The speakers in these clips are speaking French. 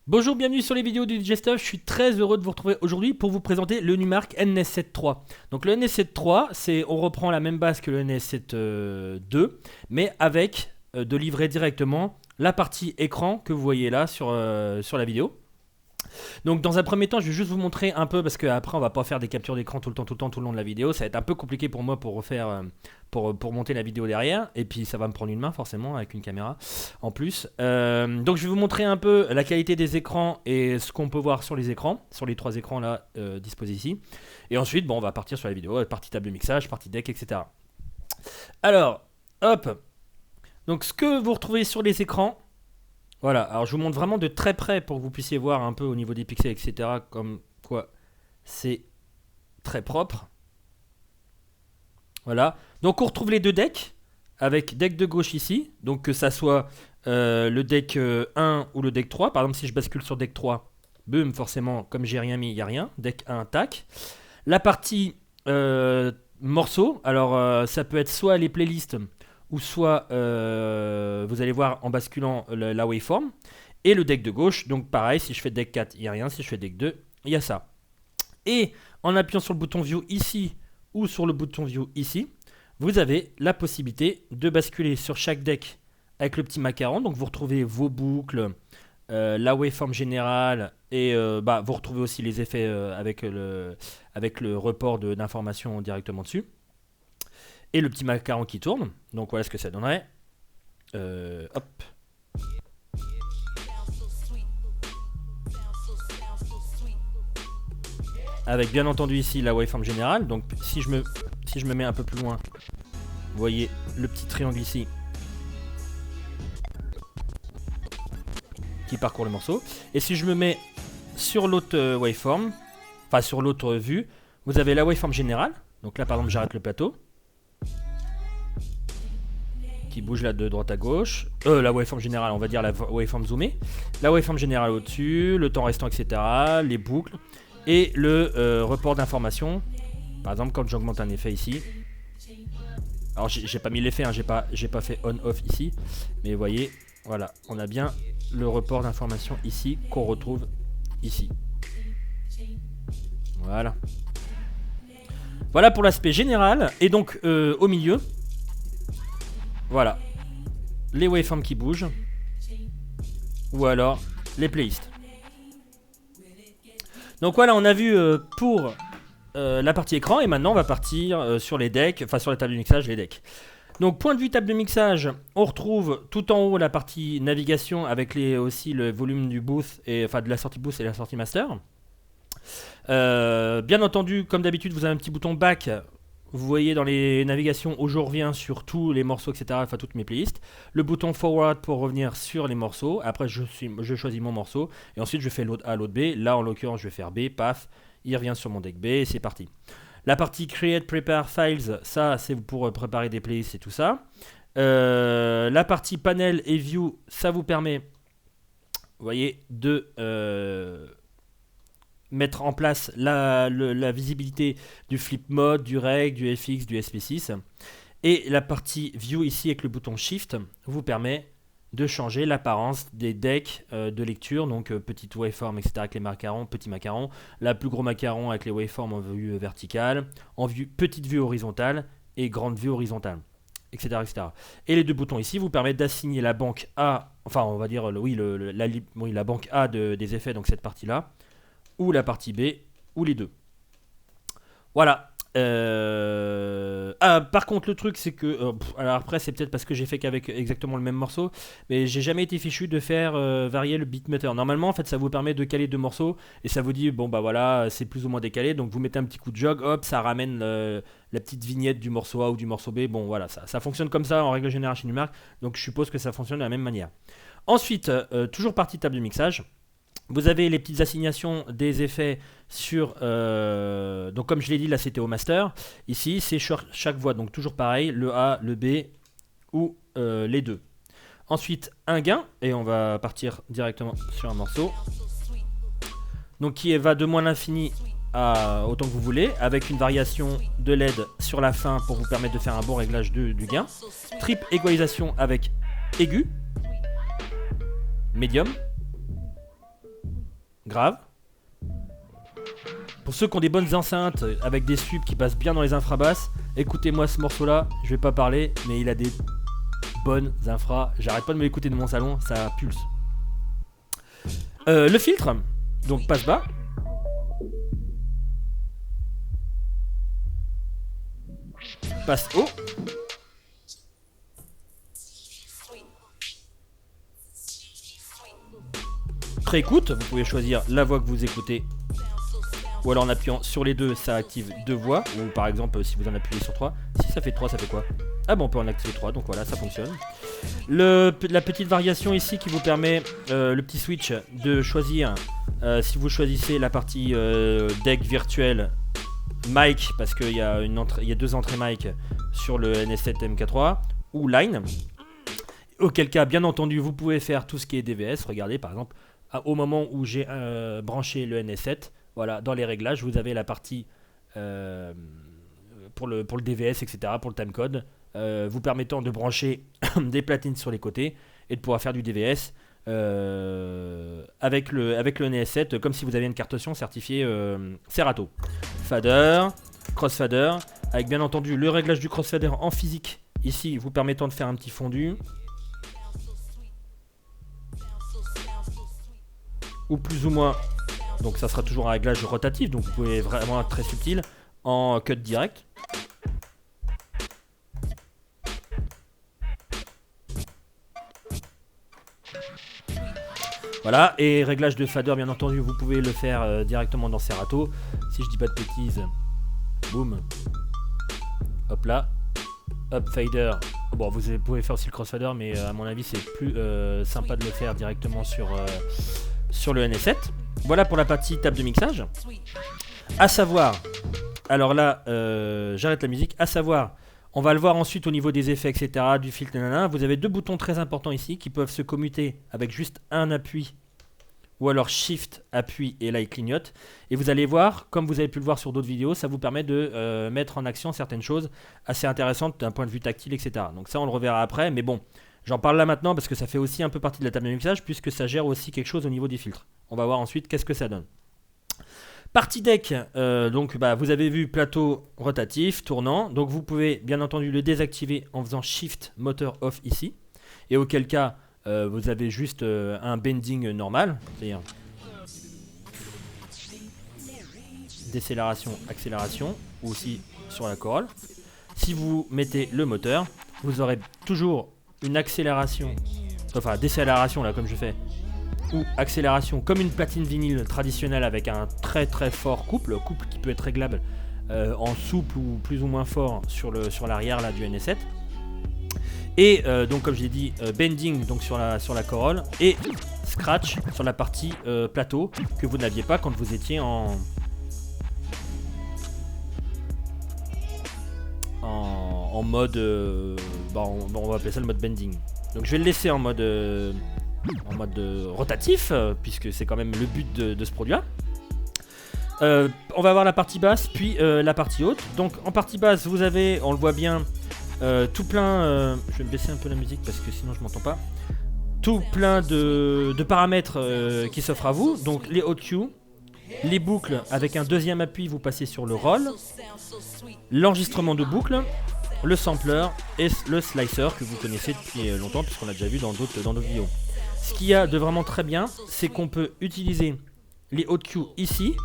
Bonjour, bienvenue sur les vidéos du DJ Stuff. Je suis très heureux de vous retrouver aujourd'hui pour vous présenter le Numark NS7 III. Donc le NS7 III, on reprend la même base que le NS7 II, mais avec de livrer directement la partie écran que vous voyez là sur la vidéo. Donc dans un premier temps, je vais juste vous montrer un peu parce qu'après on va pas faire des captures d'écran tout le long de la vidéo. Ça va être un peu compliqué pour moi pour refaire, pour monter la vidéo derrière. Et puis ça va me prendre une main forcément avec une caméra en plus. Donc je vais vous montrer un peu la qualité des écrans et ce qu'on peut voir sur les écrans, sur les trois écrans là disposés ici. Et ensuite, bon, on va partir sur la vidéo, partie table de mixage, partie deck, etc. Alors, hop. Donc ce que vous retrouvez sur les écrans. Voilà, alors je vous montre vraiment de très près pour que vous puissiez voir un peu au niveau des pixels, etc. Comme quoi c'est très propre. Voilà, donc on retrouve les deux decks, avec deck de gauche ici, donc que ça soit le deck 1 ou le deck 3. Par exemple, si je bascule sur deck 3, boum, forcément, comme j'ai rien mis, il n'y a rien. Deck 1, tac. La partie morceaux, alors ça peut être soit les playlists, ou soit vous allez voir en basculant la waveform. Et le deck de gauche, donc pareil, si je fais deck 4, il n'y a rien. Si je fais deck 2, il y a ça. Et en appuyant sur le bouton View ici, ou sur le bouton View ici, vous avez la possibilité de basculer sur chaque deck avec le petit macaron. Donc vous retrouvez vos boucles, la waveform générale, et vous retrouvez aussi les effets avec le report d'informations directement dessus. Et le petit macaron qui tourne. Donc voilà ce que ça donnerait. Hop. Avec bien entendu ici la waveform générale. Donc si je me mets un peu plus loin, vous voyez le petit triangle ici qui parcourt le morceau. Et si je me mets sur l'autre waveform, enfin sur l'autre vue, vous avez la waveform générale. Donc là par exemple j'arrête le plateau, qui bouge là de droite à gauche. La waveform générale, on va dire la waveform zoomée. La waveform générale au-dessus, le temps restant, etc. Les boucles. Et le report d'informations. Par exemple, quand j'augmente un effet ici. Alors j'ai pas mis l'effet, hein, j'ai pas fait on-off ici. Mais vous voyez, voilà, on a bien le report d'informations ici qu'on retrouve ici. Voilà. Voilà pour l'aspect général. Et donc au milieu, voilà, les waveforms qui bougent, ou alors les playlists. Donc voilà, on a vu pour la partie écran, et maintenant on va partir sur les decks, enfin sur la table de mixage, les decks. Donc point de vue table de mixage, on retrouve tout en haut la partie navigation avec aussi le volume du booth, enfin de la sortie booth et la sortie master. Bien entendu, comme d'habitude, vous avez un petit bouton back. Vous voyez dans les navigations où je reviens sur tous les morceaux, etc. Enfin toutes mes playlists. Le bouton forward pour revenir sur les morceaux. Après je choisis mon morceau. Et ensuite je fais load A, load B. Là en l'occurrence je vais faire B, paf. Il revient sur mon deck B et c'est parti. La partie create, prepare files, ça c'est pour préparer des playlists et tout ça. La partie panel et view, ça vous permet, vous voyez, de mettre en place la visibilité du flip mode, du reg, du FX, du SP6. Et la partie view ici avec le bouton shift vous permet de changer l'apparence des decks de lecture. Donc petite waveform, etc. avec les macarons, petit macaron, la plus gros macaron avec les waveforms en vue verticale, petite vue horizontale et grande vue horizontale, etc., etc. Et les deux boutons ici vous permettent d'assigner la banque A, enfin on va dire la banque A des effets, donc cette partie là, ou la partie B, ou les deux. Voilà. Par contre, le truc, c'est que... alors après, c'est peut-être parce que j'ai fait qu'avec exactement le même morceau, mais j'ai jamais été fichu de faire varier le beatmeter. Normalement, en fait, ça vous permet de caler deux morceaux, et ça vous dit, bon, bah voilà, c'est plus ou moins décalé, donc vous mettez un petit coup de jog, hop, ça ramène la petite vignette du morceau A ou du morceau B. Bon, voilà, ça fonctionne comme ça, en règle générale chez Numark, donc je suppose que ça fonctionne de la même manière. Ensuite, toujours partie table de mixage. Vous avez les petites assignations des effets sur... donc comme je l'ai dit, là c'était au master. Ici c'est sur chaque voix, donc toujours pareil, le A, le B ou les deux. Ensuite un gain, et on va partir directement sur un morceau. Donc qui va de moins l'infini à autant que vous voulez, avec une variation de LED sur la fin pour vous permettre de faire un bon réglage du gain. Trip égalisation avec aigu, médium, grave. Pour ceux qui ont des bonnes enceintes avec des subs qui passent bien dans les infrabasses, écoutez-moi ce morceau-là. Je vais pas parler, mais il a des bonnes infras. J'arrête pas de me l'écouter de mon salon, ça pulse. Le filtre, donc passe bas. Passe haut. Pré-écoute, vous pouvez choisir la voix que vous écoutez. Ou alors en appuyant sur les deux, ça active 2 voix. Ou par exemple, si vous en appuyez sur 3. Si ça fait 3, ça fait quoi? Ah bon, on peut en activer 3, donc voilà, ça fonctionne. La petite variation ici qui vous permet, le petit switch, de choisir, si vous choisissez la partie deck virtuel mic, parce qu'il y a 2 entrées mic sur le NS7 MK3, ou line. Auquel cas, bien entendu, vous pouvez faire tout ce qui est DVS. Regardez, par exemple, au moment où j'ai branché le NS7, voilà, dans les réglages, vous avez la partie pour le DVS, etc., pour le timecode, vous permettant de brancher des platines sur les côtés et de pouvoir faire du DVS avec le NS7, comme si vous aviez une carte son certifiée Serato. Fader, crossfader, avec bien entendu le réglage du crossfader en physique, ici, vous permettant de faire un petit fondu. Ou plus ou moins, donc ça sera toujours un réglage rotatif, donc vous pouvez vraiment être très subtil en cut direct. Voilà, et réglage de fader, bien entendu, vous pouvez le faire directement dans Serato. Si je dis pas de bêtises, boum, hop là, hop fader. Bon, vous pouvez faire aussi le crossfader, mais à mon avis, c'est plus sympa de le faire directement sur le NS7. Voilà pour la partie table de mixage. À savoir, alors là, j'arrête la musique. À savoir, on va le voir ensuite au niveau des effets, etc., du filtre, nanana. Vous avez 2 boutons très importants ici qui peuvent se commuter avec juste un appui, ou alors Shift, appui, et là il clignote. Et vous allez voir, comme vous avez pu le voir sur d'autres vidéos, ça vous permet de mettre en action certaines choses assez intéressantes d'un point de vue tactile, etc. Donc ça, on le reverra après, mais bon. J'en parle là maintenant parce que ça fait aussi un peu partie de la table de mixage puisque ça gère aussi quelque chose au niveau des filtres. On va voir ensuite qu'est-ce que ça donne. Partie deck, donc vous avez vu plateau rotatif, tournant. Donc vous pouvez bien entendu le désactiver en faisant Shift moteur off ici. Et auquel cas vous avez juste un bending normal, c'est-à-dire décélération, accélération, ou aussi sur la corolle. Si vous mettez le moteur, vous aurez toujours une accélération, enfin décélération là comme je fais, ou accélération comme une platine vinyle traditionnelle avec un très très fort couple qui peut être réglable en souple ou plus ou moins fort sur l'arrière là du NS7. Et donc comme j'ai dit, bending donc sur la corolle et scratch sur la partie plateau que vous n'aviez pas quand vous étiez en mode, on va appeler ça le mode bending. Donc je vais le laisser en mode rotatif, puisque c'est quand même le but de ce produit-là. On va avoir la partie basse, puis la partie haute. Donc en partie basse, vous avez, on le voit bien, tout plein... je vais me baisser un peu la musique parce que sinon je m'entends pas. Tout plein de paramètres qui s'offrent à vous. Donc les hot cues, les boucles avec un deuxième appui, vous passez sur le roll, l'enregistrement de boucles, le sampler et le slicer que vous connaissez depuis longtemps puisqu'on l'a déjà vu dans d'autres vidéos. Ce qu'il y a de vraiment très bien, c'est qu'on peut utiliser les hot cues ici,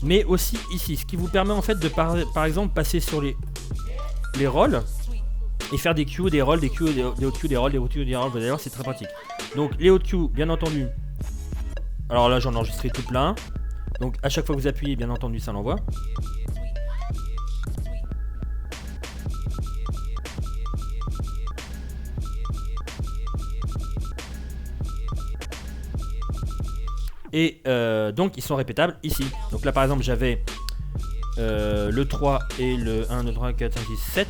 mais aussi ici, ce qui vous permet en fait de par exemple passer sur les rolls et faire des cues, des rolls, des cues, des hot cues, des rolls, des hot cues, des rolls. Vous allez voir, c'est très pratique. Donc les hot cues, bien entendu. Alors là, j'en ai enregistré tout plein. Donc à chaque fois que vous appuyez, bien entendu, ça l'envoie. Et donc ils sont répétables ici. Donc là par exemple j'avais le 3 et le 1, 2, 3, 4, 5, 6, 7.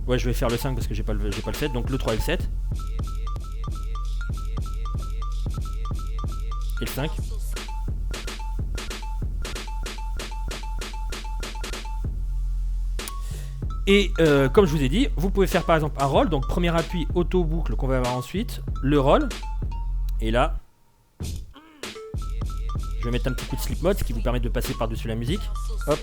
Ouais, je vais faire le 5 parce que j'ai pas le 7. Donc le 3 et le 7. Et le 5. Et comme je vous ai dit, vous pouvez faire par exemple un roll, donc premier appui auto-boucle qu'on va avoir ensuite, le roll, et là, je vais mettre un petit coup de sleep mode, ce qui vous permet de passer par-dessus la musique, hop.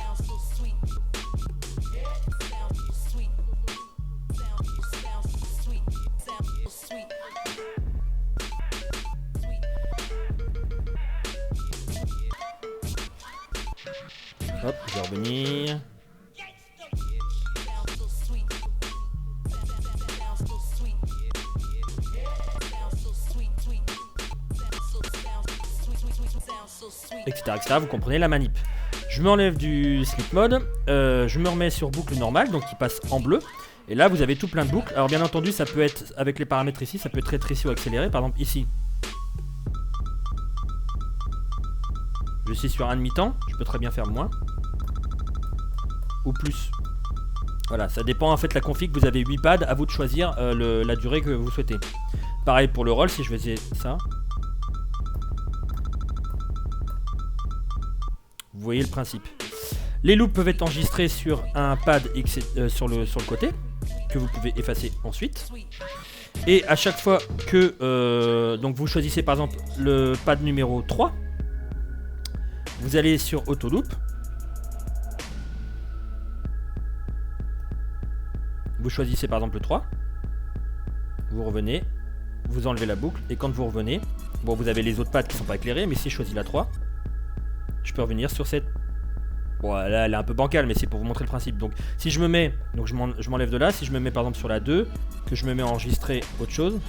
Hop, je vais revenir. Etc, etc. Vous comprenez la manip. Je m'enlève du sleep mode. Je me remets sur boucle normale, donc qui passe en bleu. Et là, vous avez tout plein de boucles. Alors bien entendu, ça peut être, avec les paramètres ici, ça peut être rétréci ou accéléré. Par exemple, ici. Je suis sur un demi-temps. Je peux très bien faire moins. Ou plus. Voilà, ça dépend en fait de la config. Vous avez 8 pads, à vous de choisir la durée que vous souhaitez. Pareil pour le roll, si je faisais ça. Vous voyez le principe. Les loops peuvent être enregistrés sur un pad sur le côté, que vous pouvez effacer ensuite. Et à chaque fois que donc vous choisissez par exemple le pad numéro 3, vous allez sur Auto Loop. Vous choisissez par exemple le 3. Vous revenez, vous enlevez la boucle, et quand vous revenez, bon vous avez les autres pads qui ne sont pas éclairés, mais si je choisis la 3, je peux revenir sur cette... Bon là elle est un peu bancale, mais c'est pour vous montrer le principe. Donc si je me mets, donc je m'enlève de là, si je me mets par exemple sur la 2, que je me mets à enregistrer autre chose,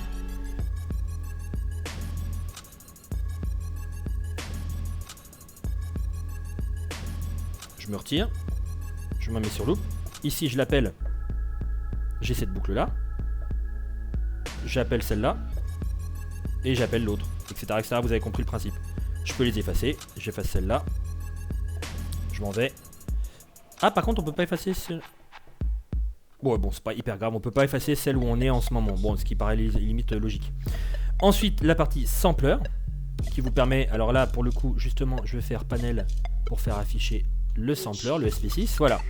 je me retire, je me mets sur loop, ici je l'appelle, j'ai cette boucle là, j'appelle celle-là, et j'appelle l'autre, etc., etc. Vous avez compris le principe. Je peux les effacer, j'efface celle-là, je m'en vais. Ah par contre on peut pas effacer ouais bon c'est pas hyper grave, on peut pas effacer celle où on est en ce moment, bon ce qui paraît limite logique. Ensuite la partie sampler, qui vous permet, alors là pour le coup justement je vais faire panel pour faire afficher le sampler, le SP6, voilà.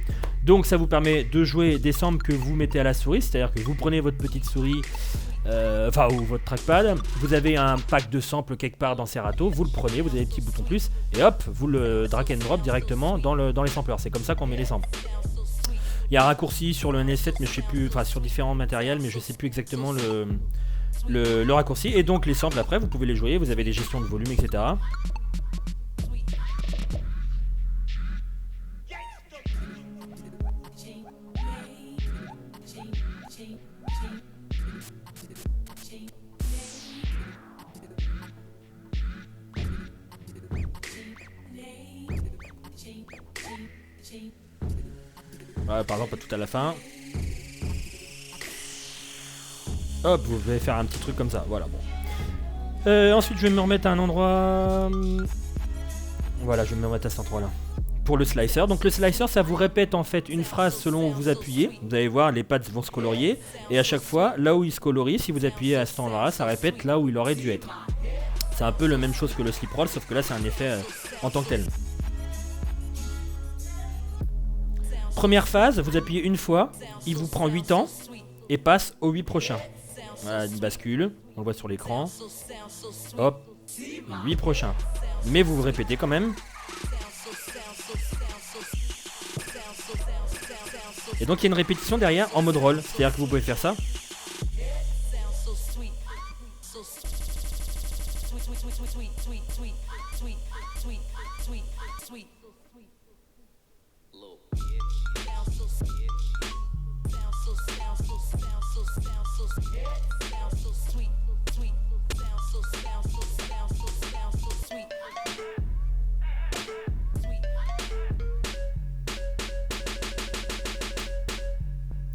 Donc ça vous permet de jouer des samples que vous mettez à la souris, c'est-à-dire que vous prenez votre petite souris, ou votre trackpad, vous avez un pack de samples quelque part dans Serato, vous le prenez, vous avez des petits boutons plus, et hop, vous le drag and drop directement dans les samplers. C'est comme ça qu'on met les samples. Il y a un raccourci sur le NS7, mais je sais plus, enfin sur différents matériels, mais je sais plus exactement le raccourci. Et donc les samples après, vous pouvez les jouer, vous avez des gestions de volume, etc. Ouais, par exemple, tout à la fin. Hop, vous allez faire un petit truc comme ça. Voilà, bon. Ensuite, je vais me remettre à un endroit. Voilà, je vais me remettre à cet endroit-là. Pour le slicer. Donc, le slicer, ça vous répète en fait une phrase selon où vous appuyez. Vous allez voir, les pads vont se colorier. Et à chaque fois, là où il se colorie, si vous appuyez à cet endroit-là, ça répète là où il aurait dû être. C'est un peu la même chose que le slip roll, sauf que là, c'est un effet en tant que tel. Première phase, vous appuyez une fois, il vous prend 8 temps et passe aux 8 prochains. Voilà, il bascule, on le voit sur l'écran. Hop, 8 prochains. Mais vous vous répétez quand même. Et donc il y a une répétition derrière en mode roll, c'est-à-dire que vous pouvez faire ça.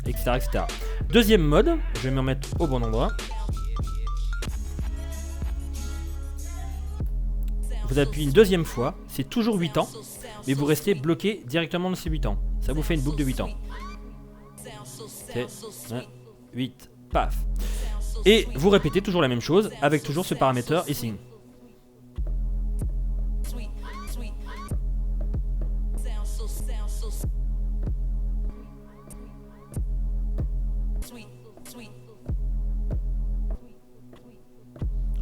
Etc, etc. Deuxième mode, je vais me remettre au bon endroit. Vous appuyez une deuxième fois, c'est toujours 8 temps, mais vous restez bloqué directement dans ces 8 temps. Ça vous fait une boucle de 8 temps. C'est 8, paf. Et vous répétez toujours la même chose avec toujours ce paramètre ici.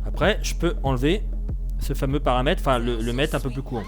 Après, je peux enlever ce fameux paramètre, enfin le mettre un peu plus court.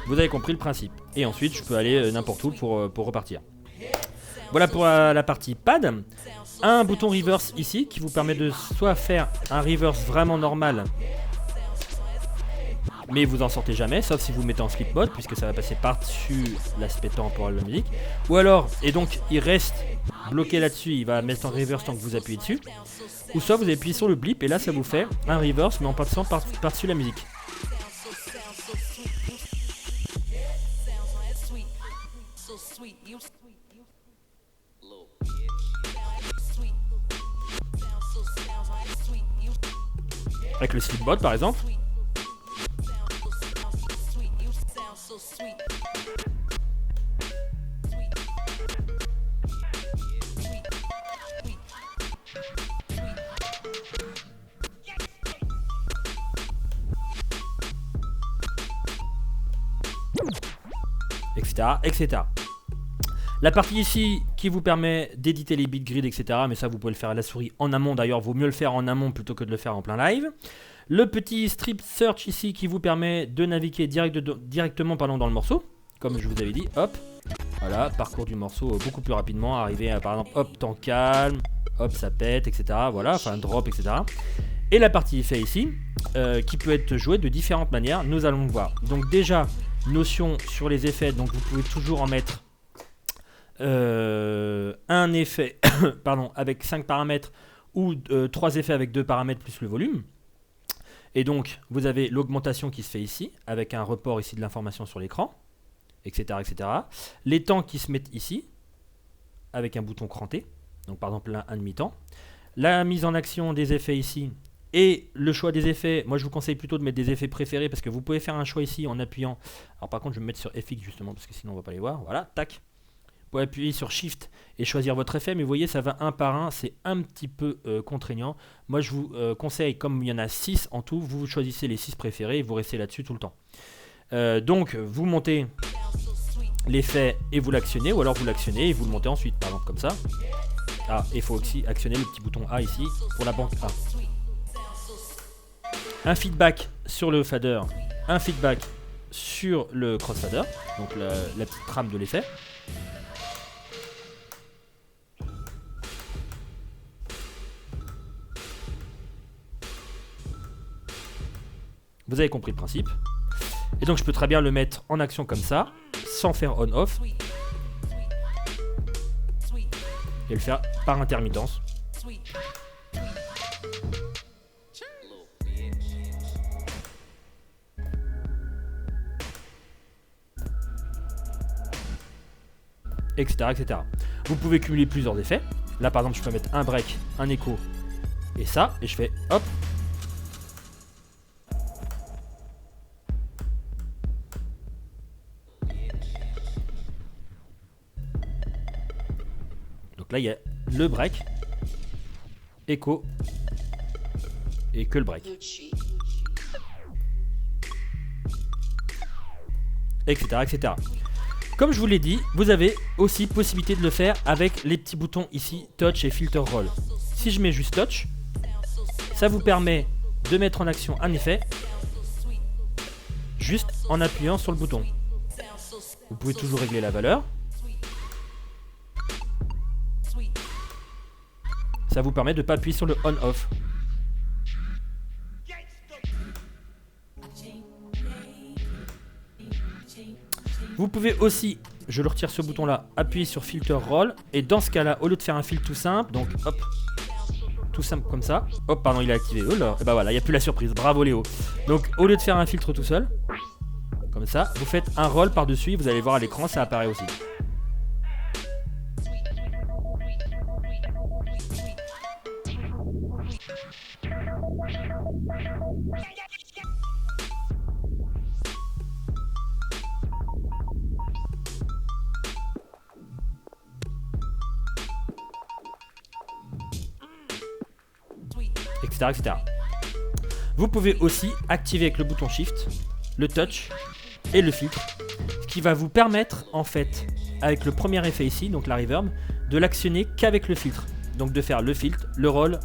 Vous avez compris le principe. Et ensuite, je peux aller n'importe où pour repartir. Voilà pour la partie pad. Un bouton reverse ici qui vous permet de soit faire un reverse vraiment normal, mais vous en sortez jamais, sauf si vous mettez en sleep mode, puisque ça va passer par-dessus l'aspect temporel de la musique. Ou alors, et donc il reste bloqué là-dessus, il va mettre en reverse tant que vous appuyez dessus. Ou soit vous appuyez sur le blip et là ça vous fait un reverse mais en passant par-dessus la musique. Avec le sleep mode par exemple. Etc, etc. La partie ici qui vous permet d'éditer les bitgrids, etc. Mais ça vous pouvez le faire à la souris en amont. D'ailleurs, vaut mieux le faire en amont plutôt que de le faire en plein live. Le petit strip search ici qui vous permet de naviguer directement dans le morceau. Comme je vous avais dit, hop. Voilà, parcours du morceau beaucoup plus rapidement. Arriver à par exemple, hop, temps calme. Hop, ça pète, etc. Voilà, enfin drop, etc. Et la partie effet ici, qui peut être jouée de différentes manières. Nous allons voir. Donc déjà, notion sur les effets. Donc vous pouvez toujours en mettre un effet pardon, avec 5 paramètres ou 3 effets avec 2 paramètres plus le volume. Et donc vous avez l'augmentation qui se fait ici avec un report ici de l'information sur l'écran, etc., etc. Les temps qui se mettent ici avec un bouton cranté, donc par exemple un demi-temps. La mise en action des effets ici et le choix des effets. Moi je vous conseille plutôt de mettre des effets préférés parce que vous pouvez faire un choix ici en appuyant. Alors par contre je vais me mettre sur FX justement parce que sinon on va pas les voir. Voilà, tac. Vous pouvez appuyer sur Shift et choisir votre effet, mais vous voyez ça va un par un, c'est un petit peu contraignant. Moi je vous conseille, comme il y en a 6 en tout, vous choisissez les 6 préférés et vous restez là-dessus tout le temps. Donc vous montez l'effet et vous l'actionnez, ou alors vous l'actionnez et vous le montez ensuite, par exemple comme ça. Ah, et il faut aussi actionner le petit bouton A ici pour la banque A. Un feedback sur le fader, un feedback sur le crossfader, donc la petite trame de l'effet. Vous avez compris le principe. Et donc je peux très bien le mettre en action comme ça, sans faire on-off. Et le faire par intermittence. Etc, etc. Vous pouvez cumuler plusieurs effets. Là par exemple je peux mettre un break, un écho et ça. Et je fais hop. Donc là il y a le break, écho et que le break. Etc, etc. Comme je vous l'ai dit, vous avez aussi possibilité de le faire avec les petits boutons ici, Touch et Filter Roll. Si je mets juste Touch, ça vous permet de mettre en action un effet juste en appuyant sur le bouton. Vous pouvez toujours régler la valeur. Ça vous permet de ne pas appuyer sur le on-off. Vous pouvez aussi, je le retire ce bouton là, appuyer sur Filter Roll. Et dans ce cas là, au lieu de faire un filtre tout simple, donc hop, tout simple comme ça. Hop, pardon, il est activé. Oh là, et bah voilà, il n'y a plus la surprise. Bravo Léo. Donc au lieu de faire un filtre tout seul, comme ça, vous faites un roll par-dessus. Vous allez voir à l'écran, ça apparaît aussi. etc., etc. Vous pouvez aussi activer avec le bouton Shift, le touch et le filtre, ce qui va vous permettre en fait, avec le premier effet ici, donc la reverb, de l'actionner qu'avec le filtre. Donc de faire le filtre, le roll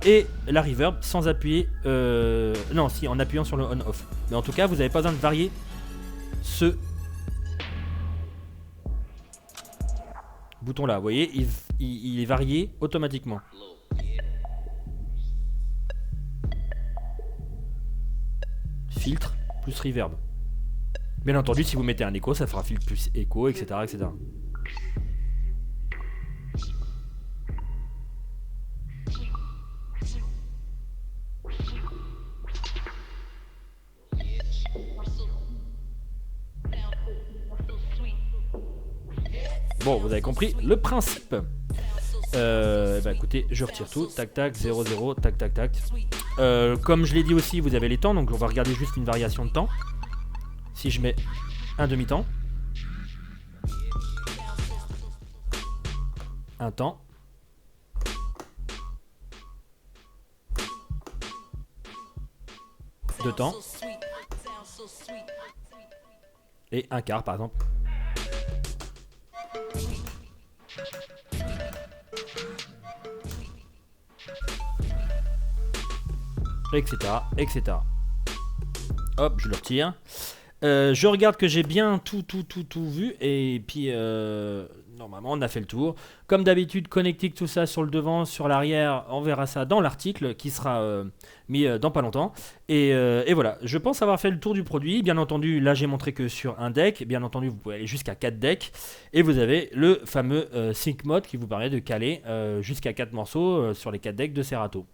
et la reverb sans appuyer, non si en appuyant sur le on-off. Mais en tout cas vous n'avez pas besoin de varier ce bouton là, vous voyez, il est varié automatiquement. Filtre plus reverb. Bien entendu, si vous mettez un écho, ça fera filtre plus écho, etc., etc. Bon, vous avez compris le principe. Bah écoutez, je retire tout. Tac, tac, 0, 0, tac, tac, tac. Comme je l'ai dit aussi, vous avez les temps, donc on va regarder juste une variation de temps. Si je mets un demi-temps, un temps, deux temps, et un quart par exemple. Etc, etc. Hop, je le retire. Je regarde que j'ai bien tout vu. Et puis, normalement, on a fait le tour. Comme d'habitude, connectique tout ça sur le devant, sur l'arrière. On verra ça dans l'article qui sera mis dans pas longtemps. Et voilà, je pense avoir fait le tour du produit. Bien entendu, là, j'ai montré que sur un deck. Bien entendu, vous pouvez aller jusqu'à 4 decks. Et vous avez le fameux Sync Mode qui vous permet de caler jusqu'à 4 morceaux sur les 4 decks de Serato.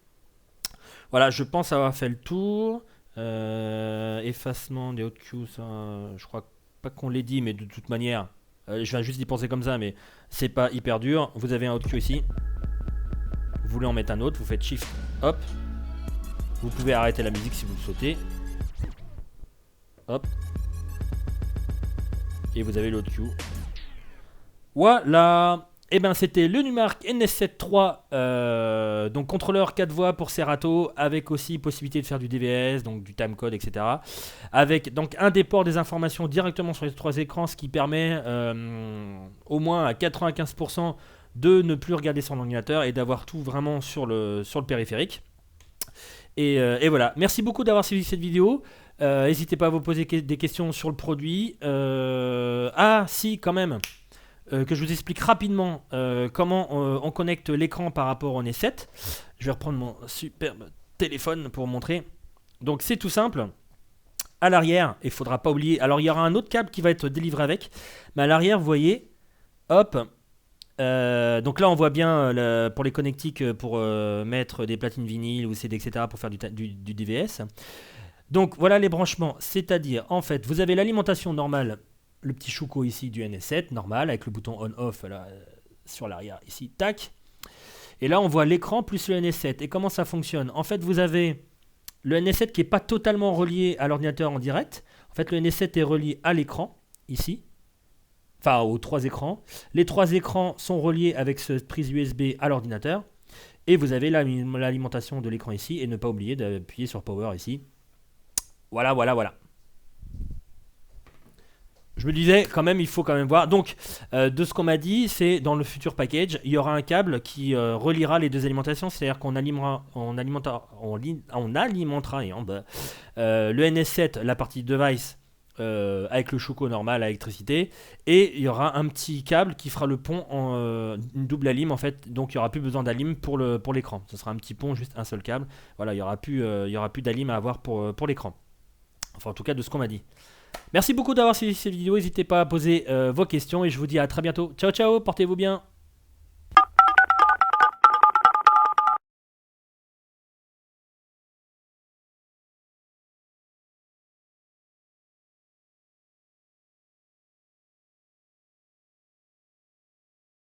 Voilà, je pense avoir fait le tour. Effacement des hot cues, ça, je crois pas qu'on l'ait dit, mais de toute manière, je viens juste d'y penser comme ça, mais c'est pas hyper dur. Vous avez un hot cue ici. Vous voulez en mettre un autre, vous faites Shift, hop. Vous pouvez arrêter la musique si vous le souhaitez. Hop. Et vous avez le hot cue. Voilà. Et ben c'était le Numark NS7 III, donc contrôleur 4 voies pour Serato, avec aussi possibilité de faire du DVS, donc du timecode, etc. Avec donc un des ports des informations directement sur les 3 écrans, ce qui permet au moins à 95% de ne plus regarder son ordinateur et d'avoir tout vraiment sur le périphérique. Et voilà, merci beaucoup d'avoir suivi cette vidéo. N'hésitez pas à vous poser des questions sur le produit. Ah si, quand même. Que je vous explique rapidement comment on connecte l'écran par rapport au NS7. Je vais reprendre mon superbe téléphone pour vous montrer. Donc c'est tout simple. À l'arrière, il ne faudra pas oublier. Alors il y aura un autre câble qui va être délivré avec. Mais à l'arrière, vous voyez, hop. Donc là on voit bien pour les connectiques pour mettre des platines vinyles ou CD, etc. pour faire du DVS. Donc voilà les branchements. C'est-à-dire, en fait, vous avez l'alimentation normale. Le petit chouco ici du NS7, normal, avec le bouton on-off là, sur l'arrière ici, tac. Et là, on voit l'écran plus le NS7. Et comment ça fonctionne? En fait, vous avez le NS7 qui n'est pas totalement relié à l'ordinateur en direct. En fait, le NS7 est relié à l'écran, ici. Enfin, aux 3 écrans. Les 3 écrans sont reliés avec cette prise USB à l'ordinateur. Et vous avez l'alimentation de l'écran ici. Et ne pas oublier d'appuyer sur Power ici. Voilà, voilà, voilà. Je me disais quand même, il faut quand même voir. Donc, de ce qu'on m'a dit, c'est dans le futur package, il y aura un câble qui reliera les 2 alimentations. C'est-à-dire qu'on alimentera et en bas, le NS7, la partie device, avec le chouco normal à électricité. Et il y aura un petit câble qui fera le pont en une double alim en fait. Donc, il n'y aura plus besoin d'alim pour l'écran. Ce sera un petit pont, juste un seul câble. Voilà, il n'y aura plus d'alim à avoir pour l'écran. Enfin, en tout cas, de ce qu'on m'a dit. Merci beaucoup d'avoir suivi cette vidéo, n'hésitez pas à poser vos questions et je vous dis à très bientôt. Ciao ciao, portez-vous bien.